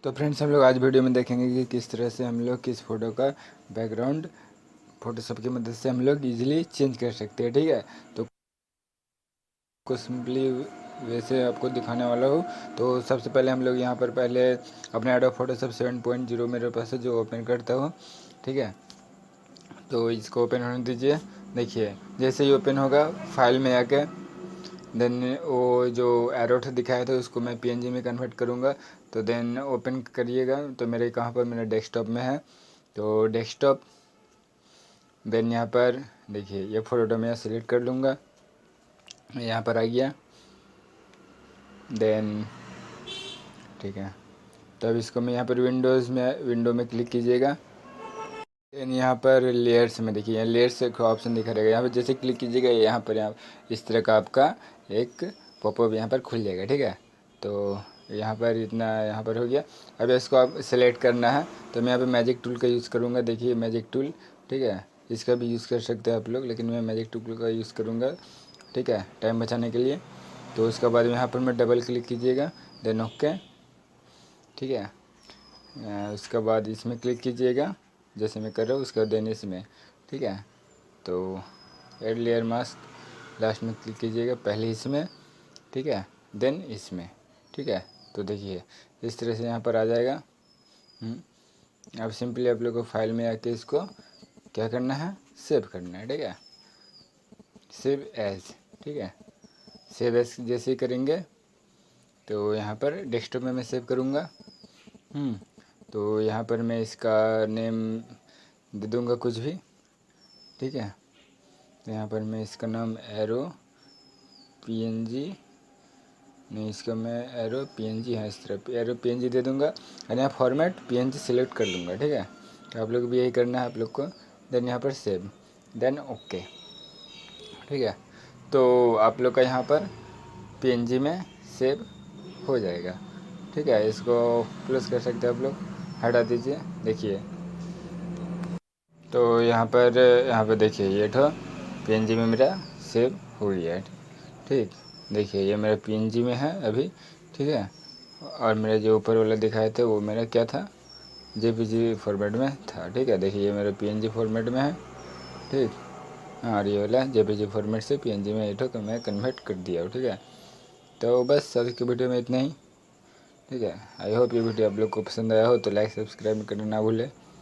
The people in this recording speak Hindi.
तो फ्रेंड्स, हम लोग आज वीडियो में देखेंगे कि किस तरह से हम लोग किस फ़ोटो का बैकग्राउंड फ़ोटोशॉप की मदद से हम लोग इजीली चेंज कर सकते हैं। ठीक है, तो कुछ सिंपली वैसे आपको दिखाने वाला हूँ। तो सबसे पहले हम लोग यहाँ पर पहले अपने एडोब फोटोशॉप 7.0 मेरे पास है, जो ओपन करता हूँ। ठीक है, तो इसको ओपन होने दीजिए। देखिए, जैसे ही ओपन होगा फाइल में आके देन वो जो एरो दिखाया था उसको मैं पीएनजी में कन्वर्ट करूँगा। तो देन ओपन करिएगा, तो मेरे कहाँ पर मेरे डेस्कटॉप में है। तो डेस्कटॉप, देन यहाँ पर देखिए ये फ़ोटो मैं सिलेक्ट कर लूँगा, यहाँ पर आ गया। देन ठीक है, तो अब इसको मैं यहाँ पर विंडो में क्लिक कीजिएगा। देन यहाँ पर लेयर्स में देखिए, लेयर्स का ऑप्शन दिखा रहेगा। यहाँ पर जैसे क्लिक कीजिएगा यहाँ पर इस तरह का आपका एक पॉपअप यहाँ पर खुल जाएगा। ठीक है, तो यहाँ पर इतना यहाँ पर हो गया। अब इसको आप सेलेक्ट करना है, तो मैं यहाँ पे मैजिक टूल का यूज़ करूँगा। देखिए मैजिक टूल, ठीक है, इसका भी यूज़ कर सकते हैं आप लोग, लेकिन मैं मैजिक टूल का यूज़ करूँगा। ठीक है, टाइम बचाने के लिए। तो उसके बाद यहाँ पर मैं डबल क्लिक कीजिएगा, देन ओके। ठीक है, उसके बाद इसमें क्लिक कीजिएगा जैसे मैं कर रहा हूँ, उसके बाद देन इसमें। ठीक है, तो एड लेयर मास्क लास्ट में क्लिक कीजिएगा, पहले इसमें। ठीक है, देन इसमें। ठीक है, तो देखिए इस तरह से यहाँ पर आ जाएगा। अब सिंपली आप लोग को फाइल में आके इसको क्या करना है, सेव करना है। ठीक है, सेव एज। ठीक है, सेव एज जैसे ही करेंगे तो यहाँ पर डेस्कटॉप में मैं सेव करूँगा। तो यहाँ पर मैं इसका नेम दे दूँगा कुछ भी। ठीक है, तो यहाँ पर मैं इसका नाम एरो पीएनजी, नहीं इसका मैं एरो पीएनजी है, इस तरह एरो पीएनजी दे दूँगा और यहाँ फॉर्मेट पीएनजी सिलेक्ट कर लूँगा। ठीक है, तो आप लोग भी यही करना है आप लोग को। देन यहाँ पर सेव, देन ओके। ठीक है, तो आप लोग का यहाँ पर पीएनजी में सेव हो जाएगा। ठीक है, इसको क्लोज कर सकते हैं आप लोग, हटा दीजिए। देखिए, तो यहाँ पर देखिए ये तो पीएनजी में मेरा सेव हो गया है। ठीक, देखिए ये मेरा पीएनजी में है अभी। ठीक है, और मेरे जो ऊपर वाला दिखाए थे वो मेरा क्या था, जेपीजी फॉर्मेट में था। ठीक है, देखिए ये मेरा पीएनजी फॉर्मेट में है। ठीक, हाँ, और ये वाला जेपीजी फॉर्मेट से पीएनजी में तो मैं कन्वर्ट कर दिया हूँ। ठीक है, तो बस आज की वीडियो में इतना ही। ठीक है, आई होप ये वीडियो आप लोग को पसंद आया हो, तो लाइक सब्सक्राइब करना ना भूलें।